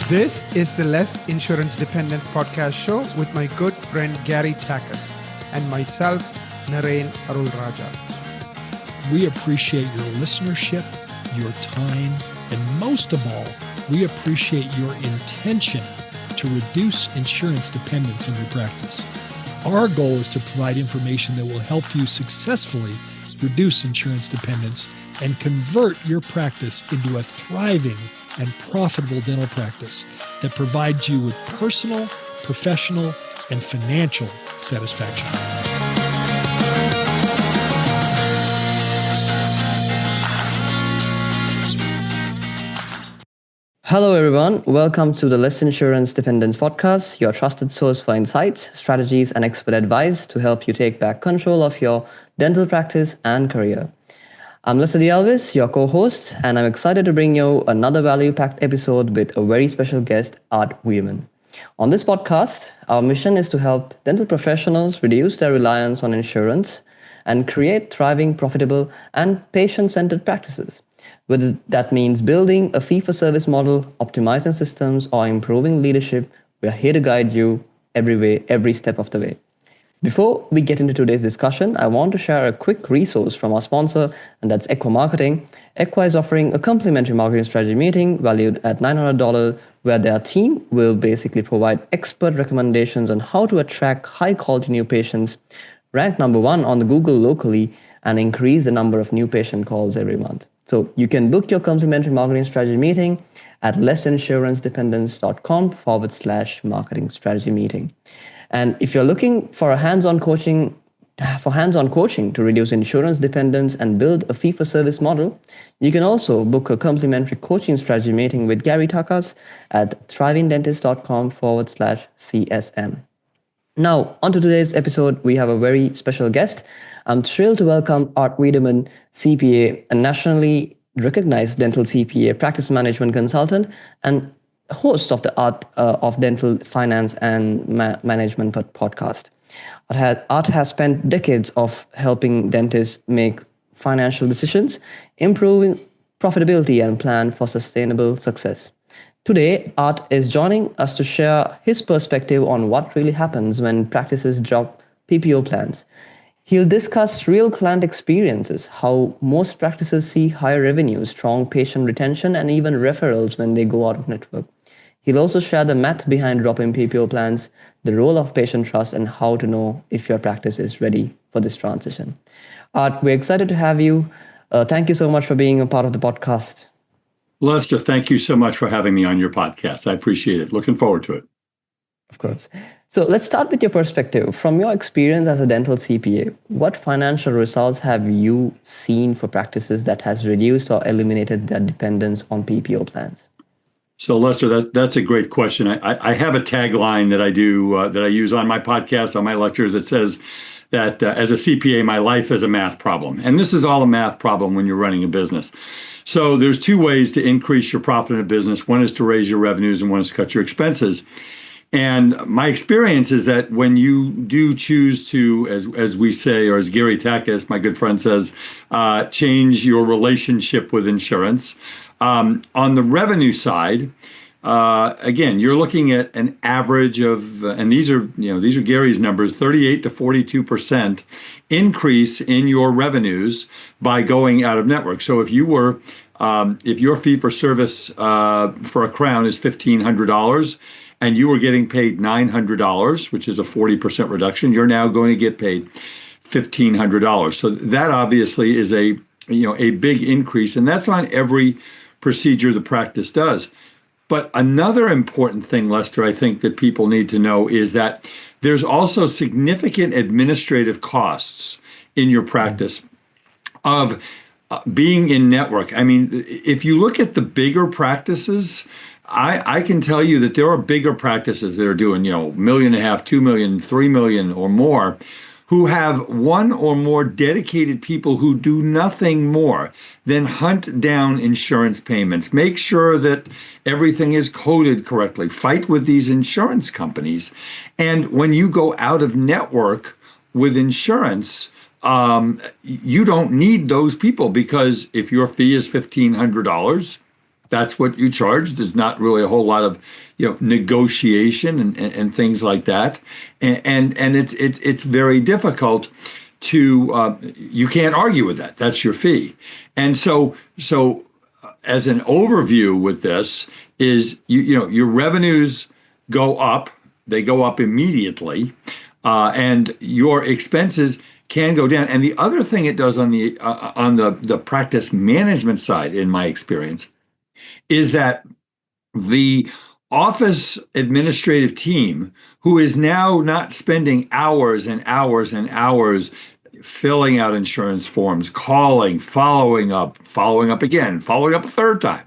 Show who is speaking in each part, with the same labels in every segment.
Speaker 1: This is the Less Insurance Dependence podcast show with my good friend Gary Takas and myself, Narain Arul Raja.
Speaker 2: We appreciate your listenership, your time, and most of all, we appreciate your intention to reduce insurance dependence in your practice. Our goal is to provide information that will help you successfully reduce insurance dependence and convert your practice into a thriving and profitable dental practice that provides you with personal, professional, and financial satisfaction.
Speaker 3: Hello, everyone. Welcome to the Less Insurance Dependence podcast, your trusted source for insights, strategies, and expert advice to help you take back control of your dental practice and career. I'm Lester De Alwis, your co-host, and I'm excited to bring you another value-packed episode with a very special guest, Art Wiederman. On this podcast, our mission is to help dental professionals reduce their reliance on insurance and create thriving, profitable, and patient-centered practices. Whether that means building a fee-for-service model, optimizing systems, or improving leadership, we are here to guide you every step of the way. Before we get into today's discussion, I want to share a quick resource from our sponsor, and that's Equa Marketing. Equa is offering a complimentary marketing strategy meeting valued at $900, where their team will basically provide expert recommendations on how to attract high-quality new patients, rank number one on the Google locally, and increase the number of new patient calls every month. So you can book your complimentary marketing strategy meeting at lessinsurancedependence.com/marketing strategy meeting. And if you're looking for hands-on coaching to reduce insurance dependence and build a fee-for-service model, you can also book a complimentary coaching strategy meeting with Gary Takas at thrivingdentist.com/CSM. Now, on to today's episode, we have a very special guest. I'm thrilled to welcome Art Wiederman, CPA, a nationally recognized dental CPA, practice management consultant, and host of the Art of Dental Finance and Management podcast. Art has spent decades of helping dentists make financial decisions, improving profitability, and plan for sustainable success. Today, Art is joining us to share his perspective on what really happens when practices drop PPO plans. He'll discuss real client experiences, how most practices see higher revenue, strong patient retention, and even referrals when they go out of network. He'll also share the math behind dropping PPO plans, the role of patient trust, and how to know if your practice is ready for this transition. Art, we're excited to have you. Thank you so much for being a part of the podcast.
Speaker 4: Lester, thank you so much for having me on your podcast. I appreciate it. Looking forward to it.
Speaker 3: Of course. So let's start with your perspective. From your experience as a dental CPA, what financial results have you seen for practices that has reduced or eliminated their dependence on PPO plans?
Speaker 4: So, Lester, that's a great question. I have a tagline that I do that I use on my podcast, on my lectures, that says that as a CPA, my life is a math problem. And this is all a math problem when you're running a business. So there's two ways to increase your profit in a business. One is to raise your revenues and one is to cut your expenses. And my experience is that when you do choose to, as we say, or as Gary Takas, my good friend, says, change your relationship with insurance, on the revenue side, again, you're looking at an average of, and these are Gary's numbers, 38 to 42% increase in your revenues by going out of network. So if your fee for service for a crown is $1,500 and you were getting paid $900, which is a 40% reduction, you're now going to get paid $1,500. So that obviously is a big increase, and that's on every procedure the practice does. But another important thing, Lester, I think that people need to know is that there's also significant administrative costs in your practice of being in network. I mean, if you look at the bigger practices, I can tell you that there are bigger practices that are doing, $1.5 million, $2 million, $3 million or more, who have one or more dedicated people who do nothing more than hunt down insurance payments, make sure that everything is coded correctly, fight with these insurance companies. And when you go out of network with insurance, you don't need those people, because if your fee is $1,500, that's what you charge. There's not really a whole lot of, negotiation and things like that. And it's very difficult to, you can't argue with that. That's your fee. And so as an overview with this is, your revenues go up. They go up immediately, and your expenses can go down. And the other thing it does on the practice management side, in my experience, is that the office administrative team, who is now not spending hours and hours and hours filling out insurance forms, calling, following up again, following up a third time,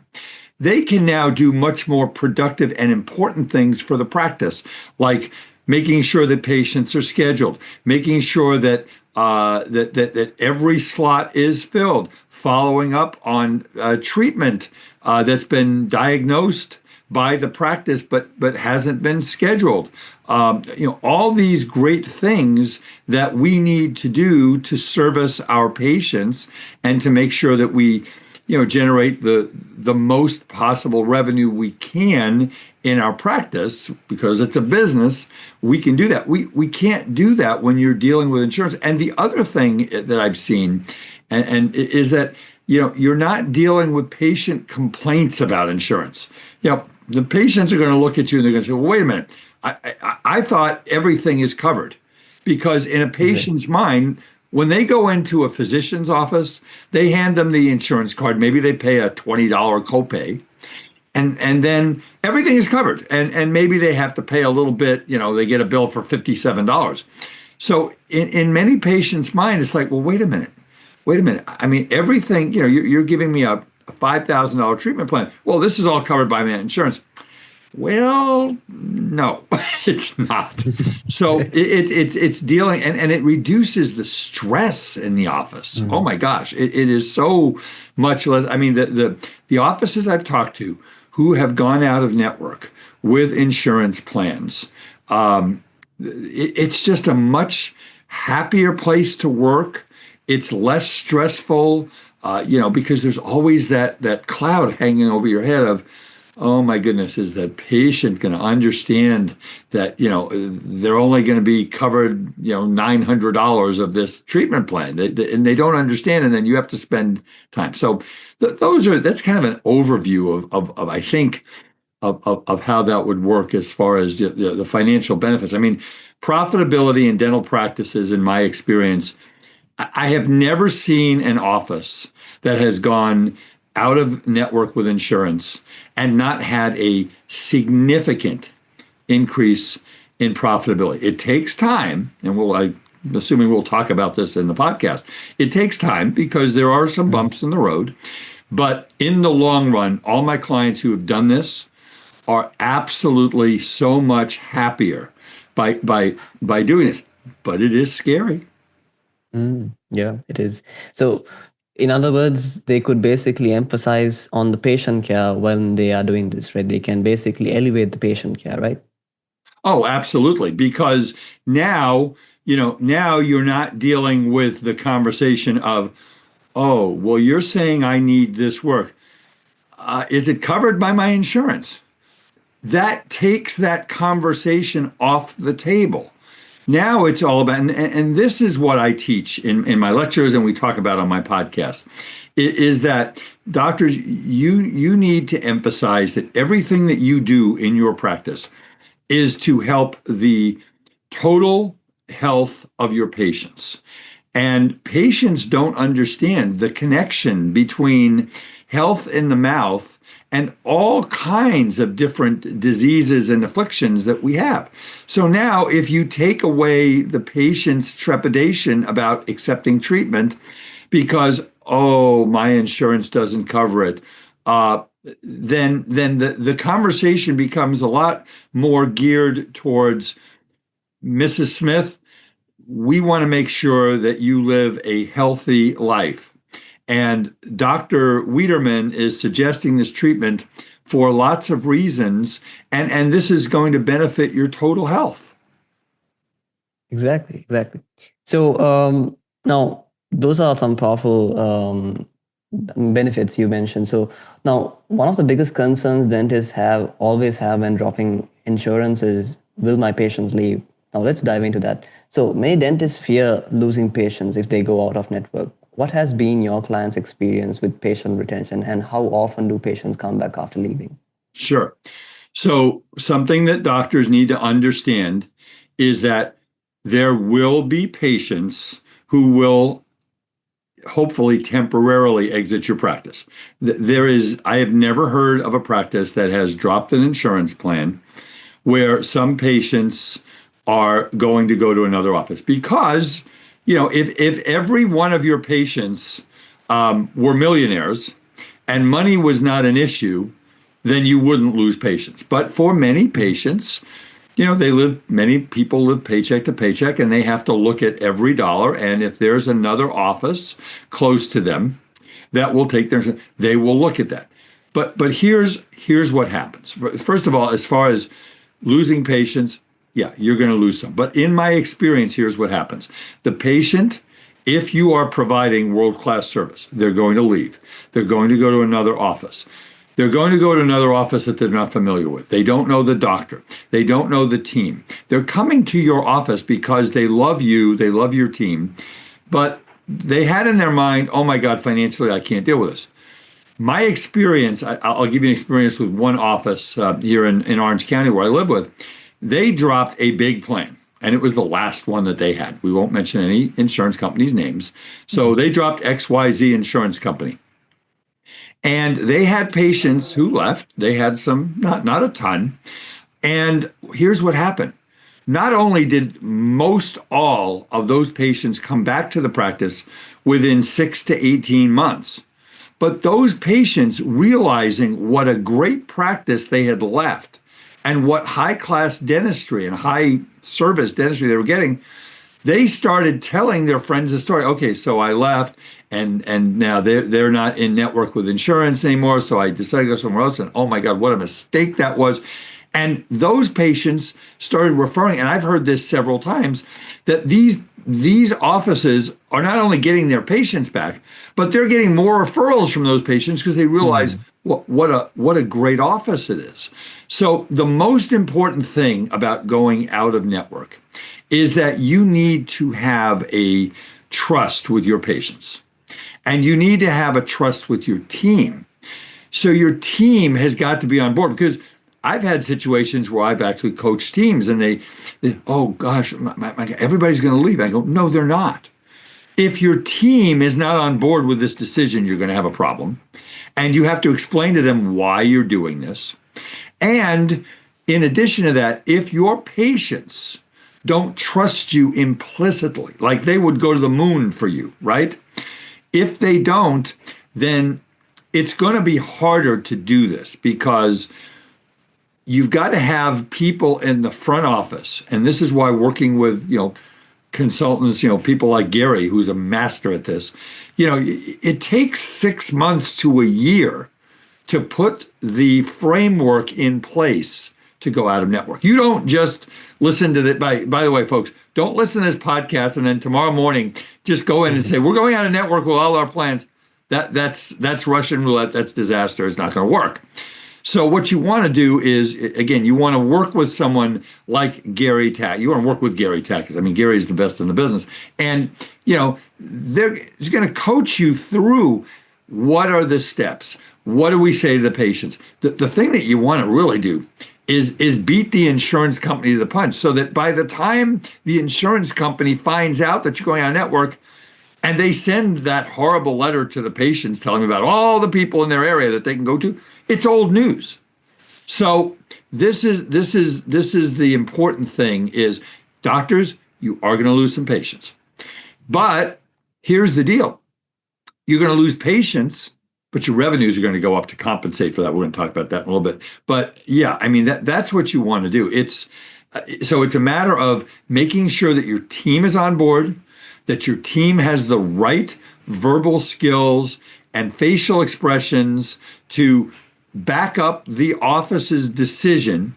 Speaker 4: they can now do much more productive and important things for the practice, like making sure that patients are scheduled, making sure that that every slot is filled, following up on treatment that's been diagnosed by the practice but hasn't been scheduled. All these great things that we need to do to service our patients and to make sure that we generate the most possible revenue we can in our practice, because it's a business. We can do that. We can't do that when you're dealing with insurance. And the other thing that I've seen and is that you're not dealing with patient complaints about insurance. The patients are going to look at you and they're going to say, well, wait a minute, I thought everything is covered. Because in a patient's mind, when they go into a physician's office, they hand them the insurance card. Maybe they pay a $20 copay, and then everything is covered. And maybe they have to pay a little bit, they get a bill for $57. So in many patients' mind, it's like, well, wait a minute. I mean, everything, you're giving me a $5,000 treatment plan. Well, this is all covered by my insurance. Well, no, it's not. So it's dealing, and it reduces the stress in the office. Mm-hmm. Oh my gosh, it is so much less. I mean, the offices I've talked to who have gone out of network with insurance plans, it's just a much happier place to work. It's less stressful, because there's always that cloud hanging over your head of, oh my goodness, is that patient going to understand that, they're only going to be covered, $900 of this treatment plan, and they don't understand, and then you have to spend time. So that's kind of an overview of I think, of how that would work as far as the financial benefits. I mean, profitability in dental practices, in my experience, I have never seen an office that has gone out of network with insurance and not had a significant increase in profitability. It takes time, and I'm assuming we'll talk about this in the podcast. It takes time because there are some bumps in the road, but in the long run, all my clients who have done this are absolutely so much happier by doing this. But it is scary.
Speaker 3: Yeah, it is. So, in other words, they could basically emphasize on the patient care when they are doing this, right? They can basically elevate the patient care, right?
Speaker 4: Oh, absolutely. Because now you're not dealing with the conversation of, oh, well, you're saying I need this work. Is it covered by my insurance? That takes that conversation off the table. Now it's all about, and this is what I teach in my lectures and we talk about on my podcast, is that doctors, you need to emphasize that everything that you do in your practice is to help the total health of your patients. And patients don't understand the connection between health in the mouth and all kinds of different diseases and afflictions that we have. So now if you take away the patient's trepidation about accepting treatment because, oh, my insurance doesn't cover it, then the conversation becomes a lot more geared towards, Mrs. Smith, we want to make sure that you live a healthy life. And Dr. Wiederman is suggesting this treatment for lots of reasons, and this is going to benefit your total health.
Speaker 3: Exactly. So now those are some powerful benefits you mentioned. So now, one of the biggest concerns dentists always have when dropping insurance is, will my patients leave? Now let's dive into that. So many dentists fear losing patients if they go out of network. What has been your client's experience with patient retention, and how often do patients come back after leaving?
Speaker 4: Sure. So something that doctors need to understand is that there will be patients who will hopefully temporarily exit your practice. I have never heard of a practice that has dropped an insurance plan where some patients are going to go to another office, because, if every one of your patients were millionaires and money was not an issue, then you wouldn't lose patients. But for many patients, many people live paycheck to paycheck, and they have to look at every dollar. And if there's another office close to them that will take their, they will look at that. But here's what happens. First of all, as far as losing patients, yeah, you're going to lose some. But in my experience, here's what happens. The patient, if you are providing world-class service, they're going to leave. They're going to go to another office. They're going to go to another office that they're not familiar with. They don't know the doctor. They don't know the team. They're coming to your office because they love you, they love your team, but they had in their mind, oh my God, financially, I can't deal with this. My experience, I'll give you an experience with one office here in Orange County where I live with. They dropped a big plan, and it was the last one that they had. We won't mention any insurance companies' names. So they dropped XYZ Insurance Company. And they had patients who left. They had some, not a ton. And here's what happened. Not only did most all of those patients come back to the practice within 6 to 18 months, but those patients, realizing what a great practice they had left and what high-class dentistry and high-service dentistry they were getting, they started telling their friends the story. Okay, so I left, and now they're not in network with insurance anymore, so I decided to go somewhere else, and oh my God, what a mistake that was. And those patients started referring, and I've heard this several times, that these offices are not only getting their patients back, but they're getting more referrals from those patients because they realize what a great office it is. So the most important thing about going out of network is that you need to have a trust with your patients, and you need to have a trust with your team. So your team has got to be on board, because I've had situations where I've actually coached teams, and they oh gosh, everybody's going to leave. I go, no, they're not. If your team is not on board with this decision, you're going to have a problem. And you have to explain to them why you're doing this. And in addition to that, if your patients don't trust you implicitly, like they would go to the moon for you, right? If they don't, then it's going to be harder to do this, because you've got to have people in the front office. And this is why working with, consultants, people like Gary, who's a master at this, it takes 6 months to a year to put the framework in place to go out of network. You don't just listen to that. By the way, folks, don't listen to this podcast and then tomorrow morning just go in and say, we're going out of network with all our plans. That's Russian roulette. That's disaster. It's not going to work. So what you want to do is, again, you want to work with someone like Gary Tack. You want to work with Gary Tack. I mean, Gary's the best in the business. And, he's going to coach you through what are the steps. What do we say to the patients? The thing that you want to really do is beat the insurance company to the punch, so that by the time the insurance company finds out that you're going on network, and they send that horrible letter to the patients telling them about all the people in their area that they can go to, it's old news. So this is the important thing is, doctors, you are going to lose some patients. But here's the deal. You're going to lose patients, but your revenues are going to go up to compensate for that. We're going to talk about that in a little bit. But yeah, I mean, that's what you want to do. So it's a matter of making sure that your team is on board, that your team has the right verbal skills and facial expressions to back up the office's decision,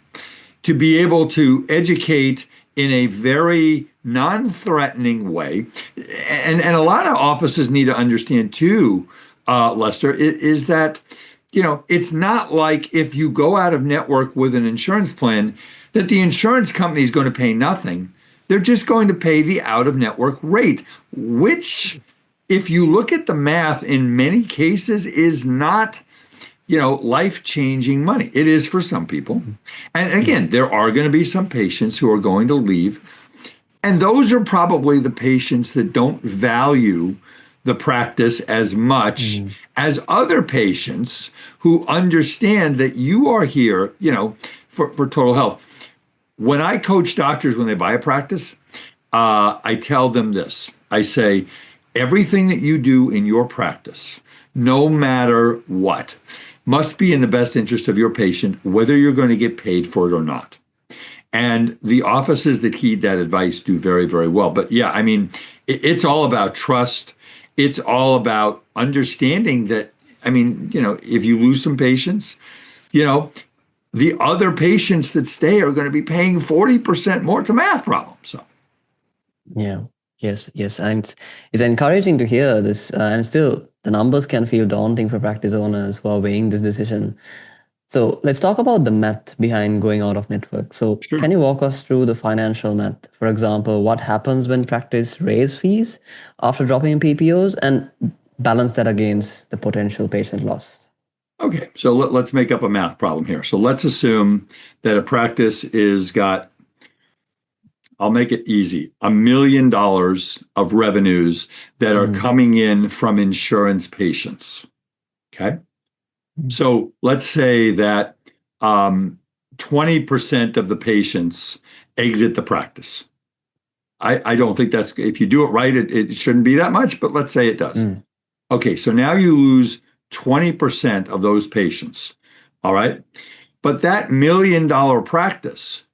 Speaker 4: to be able to educate in a very non-threatening way. And a lot of offices need to understand too, Lester, is that, it's not like if you go out of network with an insurance plan that the insurance company is going to pay nothing. They're just going to pay the out of network rate, which, if you look at the math, in many cases is not, life-changing money. It is for some people. And again, there are going to be some patients who are going to leave. And those are probably the patients that don't value the practice as much as other patients who understand that you are here, for total health. When I coach doctors when they buy a practice, I tell them this. I say, everything that you do in your practice, no matter what, must be in the best interest of your patient, whether you're going to get paid for it or not. And the offices that heed that advice do very, very well. But yeah, I mean, it's all about trust. It's all about understanding that, if you lose some patients, the other patients that stay are going to be paying 40% more. It's a math problem. So,
Speaker 3: Yeah. Yes. And it's encouraging to hear this. And still, the numbers can feel daunting for practice owners who are weighing this decision. So let's talk about the math behind going out of network. So
Speaker 4: sure.
Speaker 3: Can you walk us through the financial math? For example, what happens when practice raise fees after dropping PPOs and balance that against the potential patient loss?
Speaker 4: Okay, so let's make up a math problem here. So let's assume that a practice is got, I'll make it easy, $1 million of revenues that are coming in from insurance patients. Okay. So let's say that 20% of the patients exit the practice. I don't think that's, if you do it right, it shouldn't be that much, but let's say it does. Okay, so now you lose 20% of those patients. All right. But that $1 million practice,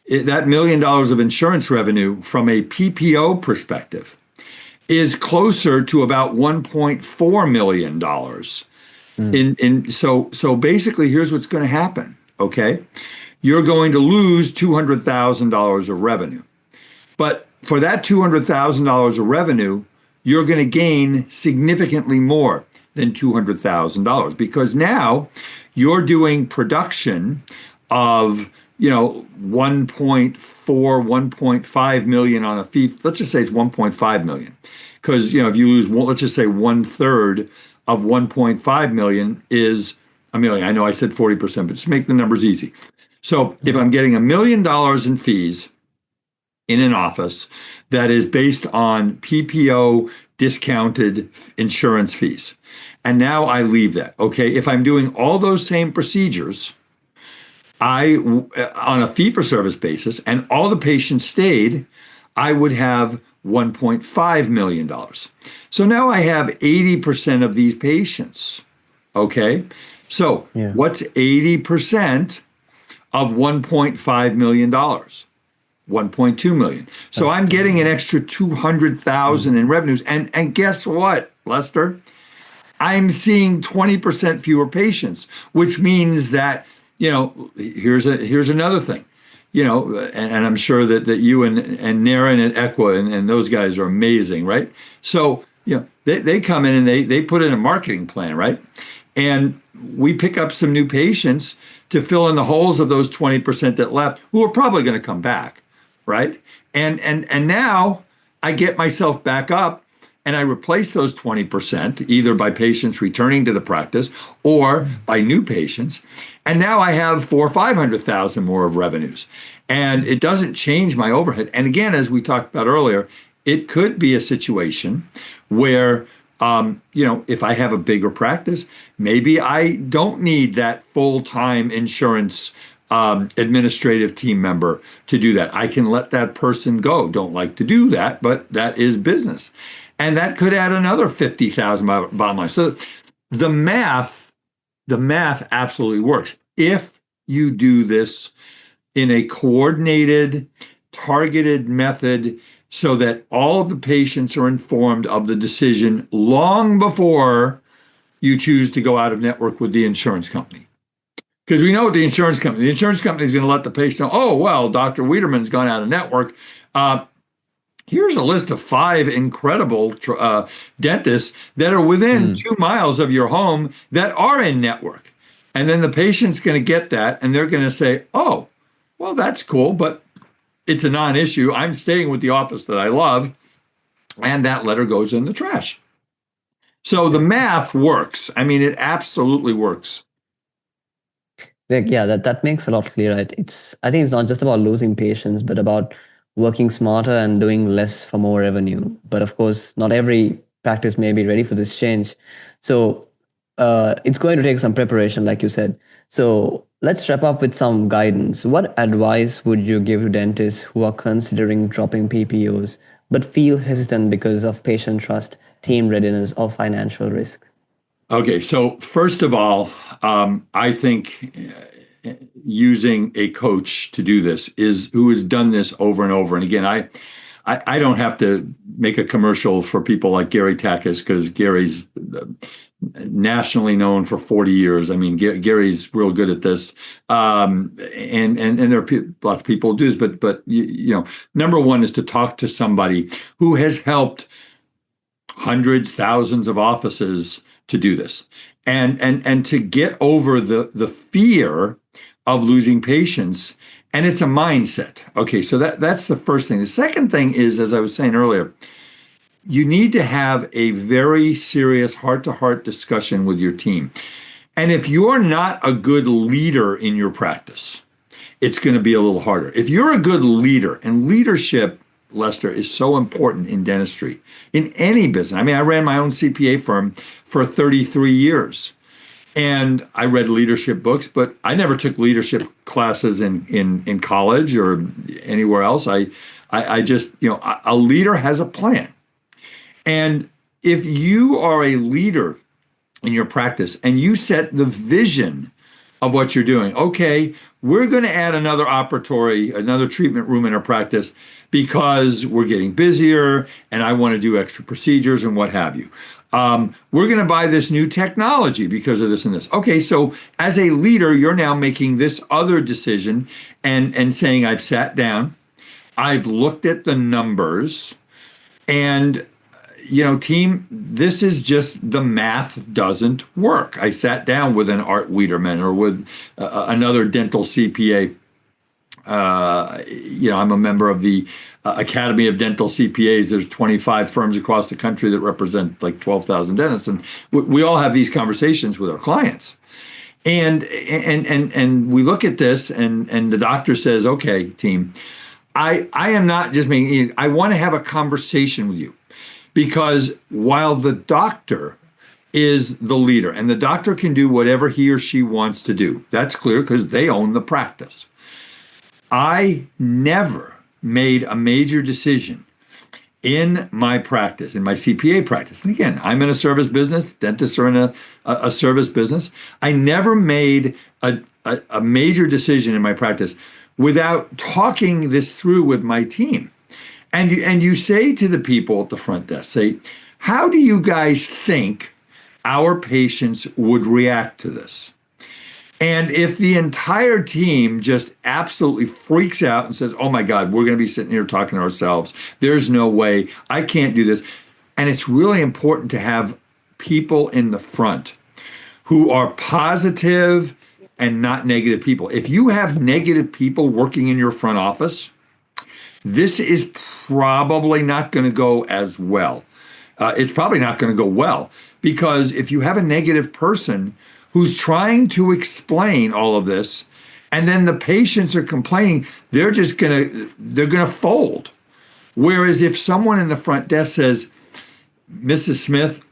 Speaker 4: that $1 million of insurance revenue from a PPO perspective is closer to about $1.4 million. So basically, here's what's going to happen. Okay. You're going to lose $200,000 of revenue. But for that $200,000 of revenue, you're going to gain significantly more than $200,000 because now you're doing production of 1.4, 1.5 million on a fee. Let's just say it's 1.5 million, because if you lose, let's just say 1/3 of 1.5 million is a million. I know I said 40%, but just make the numbers easy. So if I'm getting $1 million in fees in an office that is based on PPO discounted insurance fees, and now I leave that. Okay, if I'm doing all those same procedures, on a fee-for-service basis, and all the patients stayed, I would have $1.5 million. So now I have 80% of these patients. Okay, so what's 80% of $1.5 million? $1.2 million. So I'm getting an extra $200,000 in revenues. And guess what, Lester? I'm seeing 20% fewer patients, which means that, here's another thing, and I'm sure that you and Naren and Equa and those guys are amazing, right? So, they come in and they put in a marketing plan, right? And we pick up some new patients to fill in the holes of those 20% that left, who are probably going to come back, right? And now I get myself back up and I replace those 20% either by patients returning to the practice or by new patients. And now I have $400,000 or $500,000 more of revenues. And it doesn't change my overhead. And again, as we talked about earlier, it could be a situation where, if I have a bigger practice, maybe I don't need that full-time insurance administrative team member to do that. I can let that person go. Don't like to do that, but that is business. And that could add another $50,000 bottom line. So the math absolutely works. If you do this in a coordinated, targeted method so that all of the patients are informed of the decision long before you choose to go out of network with the insurance company. Because we know what the insurance company is going to let the patient know, oh, well, Dr. Wiederman's gone out of network. here's a list of 5 incredible dentists that are within 2 miles of your home that are in network. And then the patient's going to get that and they're going to say, oh, well, that's cool, but it's a non-issue. I'm staying with the office that I love. And that letter goes in the trash. So the math works. I mean, it absolutely works.
Speaker 3: Yeah, that makes a lot clearer. I think it's not just about losing patients, but about working smarter and doing less for more revenue. But of course, not every practice may be ready for this change. So it's going to take some preparation, like you said. So let's wrap up with some guidance. What advice would you give to dentists who are considering dropping PPOs but feel hesitant because of patient trust, team readiness, or financial risk?
Speaker 4: Okay, so first of all, I think using a coach to do this who has done this over and over. And again, I don't have to make a commercial for people like Gary Takis, because Gary's nationally known for 40 years. I mean, Gary's real good at this. And there are lots of people who do this, but you know, number one is to talk to somebody who has helped hundreds, thousands of offices to do this, and to get over the fear of losing patients. And it's a mindset. Okay, so that's the first thing. The second thing is, as I was saying earlier, you need to have a very serious heart-to-heart discussion with your team. And if you're not a good leader in your practice, it's going to be a little harder. If you're a good leader, and leadership, Lester, is so important in dentistry, in any business. I mean, I ran my own CPA firm for 33 years. And I read leadership books, but I never took leadership classes in college or anywhere else. I just, you know, a leader has a plan. And if you are a leader in your practice and you set the vision of what you're doing, okay, we're going to add another operatory, another treatment room in our practice because we're getting busier and I want to do extra procedures and what have you. We're going to buy this new technology because of this and this. Okay, so as a leader, you're now making this other decision and saying, I've sat down, I've looked at the numbers, and you know, team, this is just the math doesn't work. I sat down with an Art Wiederman or with another dental CPA. You know, I'm a member of the Academy of Dental CPAs. There's 25 firms across the country that represent like 12,000 dentists, and we all have these conversations with our clients. And we look at this, and the doctor says, "Okay, team, I am not just making. I want to have a conversation with you, because while the doctor is the leader, and the doctor can do whatever he or she wants to do, that's clear because they own the practice. I never made a major decision in my practice, in my CPA practice. And again, I'm in a service business. Dentists are in a service business. I never made a major decision in my practice without talking this through with my team. And you say to the people at the front desk, say, how do you guys think our patients would react to this? And if the entire team just absolutely freaks out and says, oh my God, we're going to be sitting here talking to ourselves, there's no way, I can't do this. And it's really important to have people in the front who are positive and not negative people. If you have negative people working in your front office, this is probably not going to go as well. It's probably not going to go well, because if you have a negative person who's trying to explain all of this, and then the patients are complaining, they're gonna fold. Whereas if someone in the front desk says, Mrs. Smith,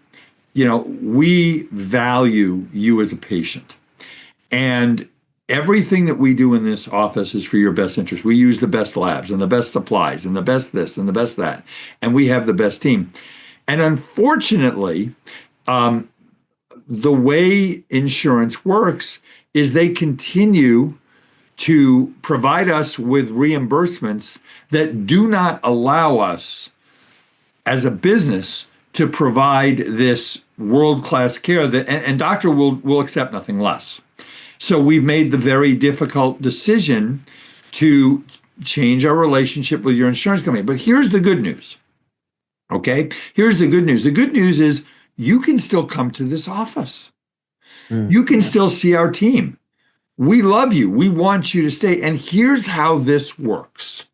Speaker 4: you know, we value you as a patient, and everything that we do in this office is for your best interest. We use the best labs and the best supplies and the best this and the best that, and we have the best team. And unfortunately, the way insurance works is they continue to provide us with reimbursements that do not allow us as a business to provide this world-class care that, and doctor will accept nothing less. So we've made the very difficult decision to change our relationship with your insurance company. But here's the good news. Okay? Here's the good news. The good news is you can still come to this office. You can still see our team. We love you. We want you to stay. And here's how this works.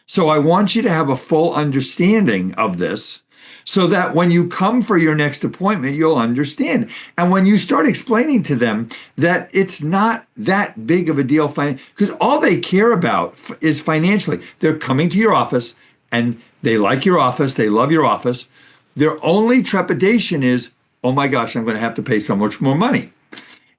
Speaker 4: So I want you to have a full understanding of this so that when you come for your next appointment, you'll understand. And when you start explaining to them that it's not that big of a deal, because all they care about is financially. They're coming to your office and they like your office. They love your office. Their only trepidation is, oh my gosh, I'm going to have to pay so much more money.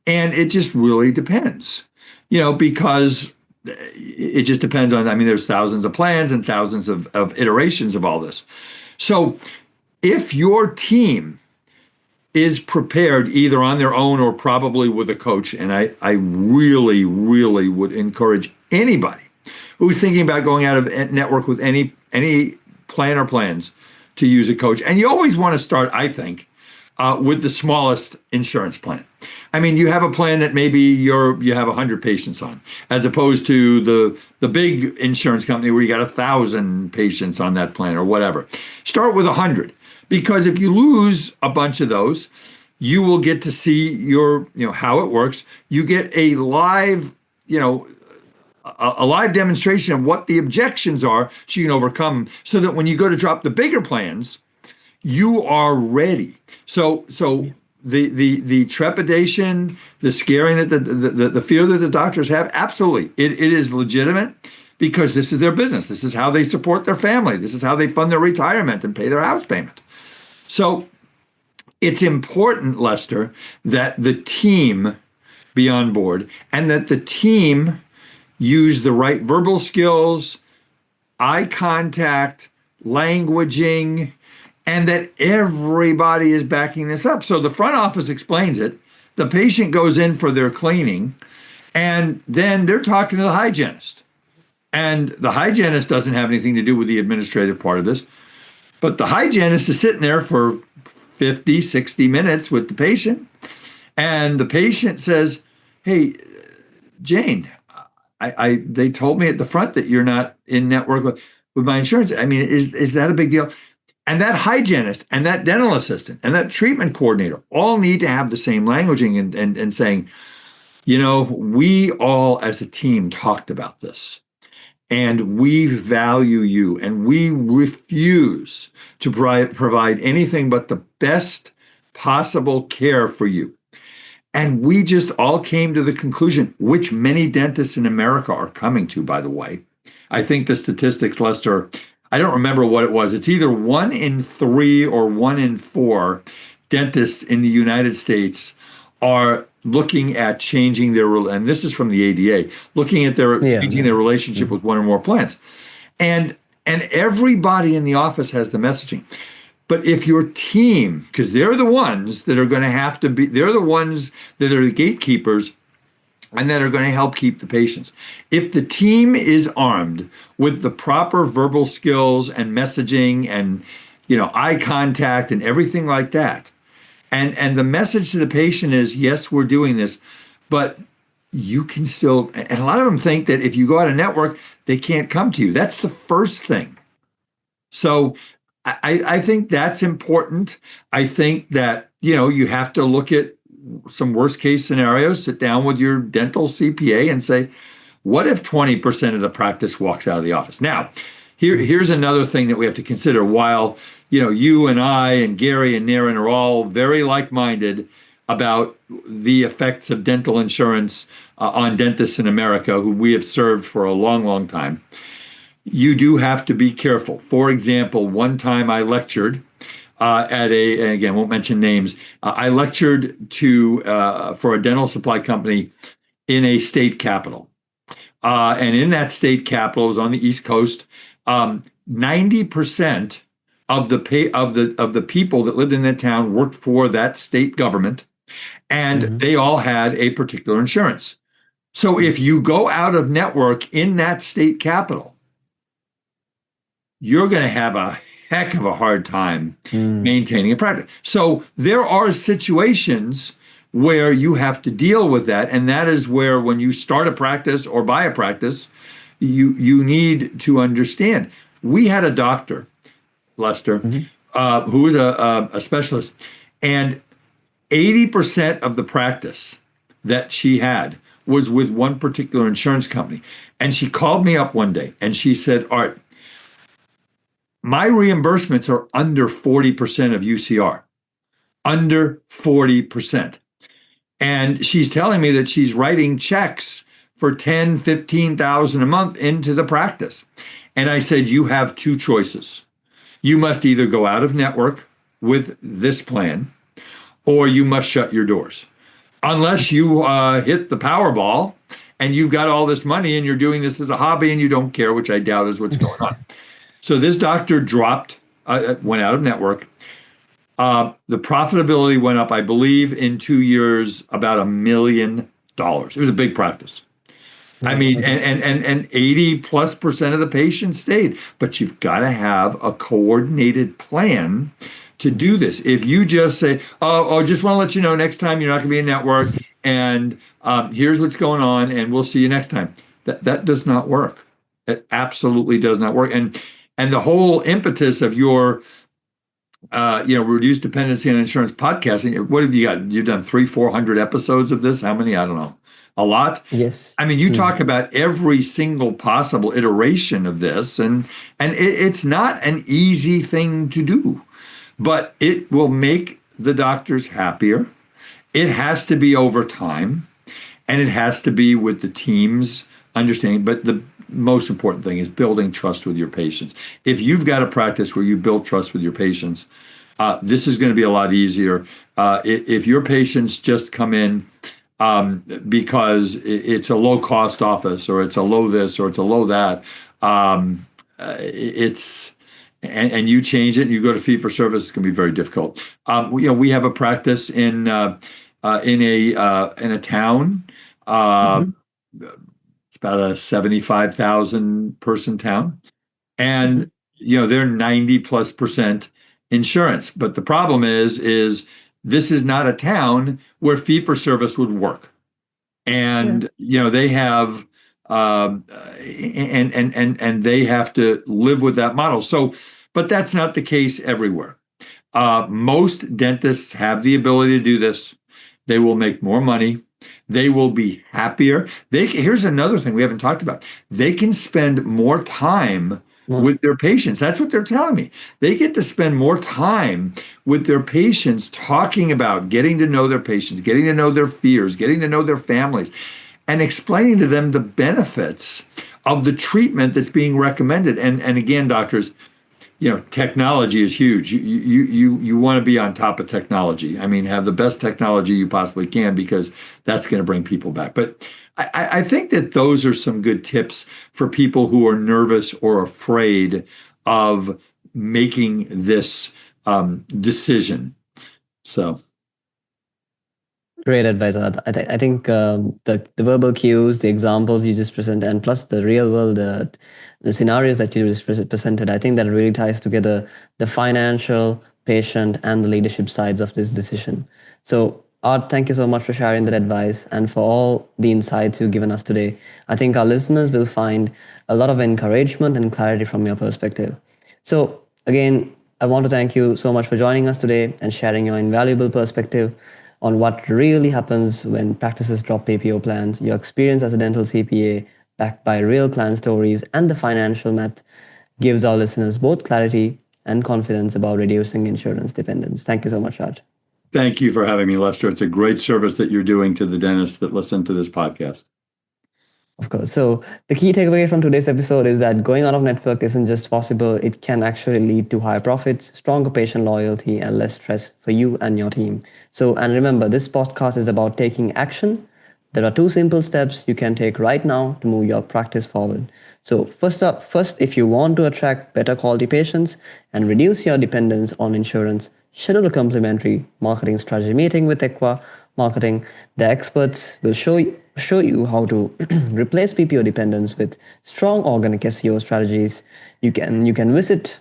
Speaker 4: And it just really depends, because it just depends on, there's thousands of plans and thousands of iterations of all this. So if your team is prepared either on their own or probably with a coach, and I really, really would encourage anybody who's thinking about going out of network with any plan or plans to use a coach. And you always want to start, I think, with the smallest insurance plan. You have a plan that maybe you have 100 patients on, as opposed to the big insurance company where you got 1,000 patients on that plan or whatever. Start with 100, because if you lose a bunch of those, you will get to see how it works. You get a live, a live demonstration of what the objections are, so you can overcome them, so that when you go to drop the bigger plans, you are ready. So the trepidation, the scaring, that the fear that the doctors have, absolutely, it is legitimate, because this is their business. This is how they support their family. This is how they fund their retirement and pay their house payment. So it's important, Lester, that the team be on board, and that the team use the right verbal skills, eye contact, languaging, and that everybody is backing this up. So the front office explains it. The patient goes in for their cleaning, and then they're talking to the hygienist. And the hygienist doesn't have anything to do with the administrative part of this. But the hygienist is sitting there for 50, 60 minutes with the patient. And the patient says, hey, Jane, they told me at the front that you're not in network with my insurance. Is that a big deal? And that hygienist and that dental assistant and that treatment coordinator all need to have the same languaging and saying, we all as a team talked about this, and we value you, and we refuse to provide anything but the best possible care for you. And we just all came to the conclusion, which many dentists in America are coming to, by the way. I think the statistics, Lester, I don't remember what it was. It's either 1 in 3 or 1 in 4 dentists in the United States are looking at changing their, and this is from the ADA, looking at changing their relationship with one or more plans. And everybody in the office has the messaging. But if your team, because they're the ones that are going to have to be, they're the ones that are the gatekeepers and that are going to help keep the patients. If the team is armed with the proper verbal skills and messaging and, eye contact and everything like that, and the message to the patient is, yes, we're doing this, but you can still, and a lot of them think that if you go out of network, they can't come to you. That's the first thing. So I think that's important. I think that, you have to look at some worst case scenarios, sit down with your dental CPA and say, what if 20% of the practice walks out of the office? Now, here's another thing that we have to consider. While, you and I and Gary and Naren are all very like-minded about the effects of dental insurance on dentists in America, who we have served for a long, long time, you do have to be careful. For example, one time I lectured and again, won't mention names. I lectured for a dental supply company in a state capital. And in that state capital, it was on the East Coast, 90% of the people that lived in that town worked for that state government, and they all had a particular insurance. So if you go out of network in that state capital, you're going to have a heck of a hard time maintaining a practice. So there are situations where you have to deal with that. And that is where, when you start a practice or buy a practice, you need to understand. We had a doctor, Lester, who was a specialist, and 80% of the practice that she had was with one particular insurance company. And she called me up one day and she said, Art, my reimbursements are under 40% of UCR, under 40%. And she's telling me that she's writing checks for 10, 15,000 a month into the practice. And I said, you have two choices. You must either go out of network with this plan, or you must shut your doors. Unless you hit the Powerball and you've got all this money and you're doing this as a hobby and you don't care, which I doubt is what's going on. So this doctor went out of network. The profitability went up, I believe, in 2 years, about $1 million. It was a big practice. I mean, and 80+% of the patients stayed. But you've got to have a coordinated plan to do this. If you just say, oh, just want to let you know next time you're not going to be in network, and here's what's going on, and we'll see you next time. That does not work. It absolutely does not work. And the whole impetus of your reduced dependency on insurance podcasting, what have you got? You've done 300-400 episodes of this. How many? I don't know. A lot.
Speaker 3: Yes.
Speaker 4: I mean, you talk about every single possible iteration of this, and it's not an easy thing to do, but it will make the doctors happier. It has to be over time, and it has to be with the team's understanding. But the most important thing is building trust with your patients. If you've got a practice where you build trust with your patients, this is going to be a lot easier. If your patients just come in because it's a low cost office, or it's a low this, or it's a low that, and you change it and you go to fee for service, it's going to be very difficult. We have a practice in a town. It's about a 75,000 person town, and they're 90+% insurance. But the problem is this is not a town where fee for service would work, and they have and they have to live with that model. So, but that's not the case everywhere. Most dentists have the ability to do this. They will make more money. They will be happier. Here's another thing we haven't talked about. They can spend more time with their patients. That's what they're telling me. They get to spend more time with their patients, talking about getting to know their patients, getting to know their fears, getting to know their families, and explaining to them the benefits of the treatment that's being recommended. And again, doctors, technology is huge. You want to be on top of technology. I mean, have the best technology you possibly can, because that's going to bring people back. But I think that those are some good tips for people who are nervous or afraid of making this decision. So.
Speaker 3: Great advice. I think the verbal cues, the examples you just presented, and plus the real world, the scenarios that you just presented, I think that really ties together the financial, patient, and the leadership sides of this decision. So, Art, thank you so much for sharing that advice and for all the insights you've given us today. I think our listeners will find a lot of encouragement and clarity from your perspective. So, again, I want to thank you so much for joining us today and sharing your invaluable perspective on what really happens when practices drop PPO plans, your experience as a dental CPA backed by real client stories, and the financial math gives our listeners both clarity and confidence about reducing insurance dependence. Thank you so much, Raj.
Speaker 4: Thank you for having me, Lester. It's a great service that you're doing to the dentists that listen to this podcast.
Speaker 3: Of course. So the key takeaway from today's episode is that going out of network isn't just possible. It can actually lead to higher profits, stronger patient loyalty, and less stress for you and your team. So, and remember, this podcast is about taking action. There are 2 simple steps you can take right now to move your practice forward. So first, if you want to attract better quality patients and reduce your dependence on insurance, schedule a complimentary marketing strategy meeting with Equa Marketing. The experts will show you how to replace PPO dependence with strong organic SEO strategies. You can visit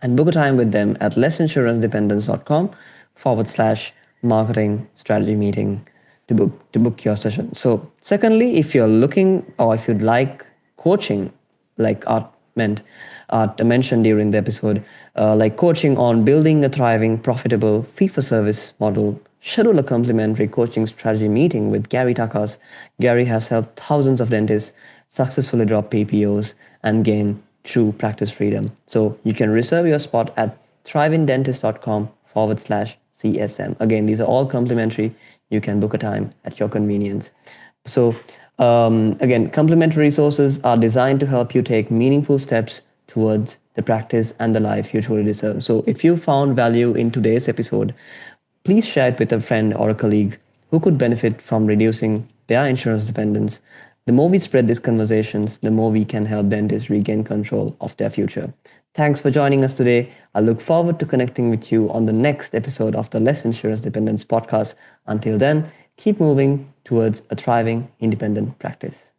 Speaker 3: and book a time with them at lessinsurancedependence.com/marketing strategy meeting to book your session. So secondly, if you're looking or if you'd like coaching, like Art mentioned during the episode, like coaching on building a thriving, profitable fee-for-service model, schedule a complimentary coaching strategy meeting with Gary Takas. Gary has helped thousands of dentists successfully drop PPOs and gain true practice freedom. So you can reserve your spot at thrivingdentist.com/CSM. Again, these are all complimentary. You can book a time at your convenience. So again, complementary resources are designed to help you take meaningful steps towards the practice and the life you truly deserve. So if you found value in today's episode, please share it with a friend or a colleague who could benefit from reducing their insurance dependence. The more we spread these conversations, the more we can help dentists regain control of their future. Thanks for joining us today. I look forward to connecting with you on the next episode of the Less Insurance Dependence podcast. Until then, keep moving towards a thriving independent practice.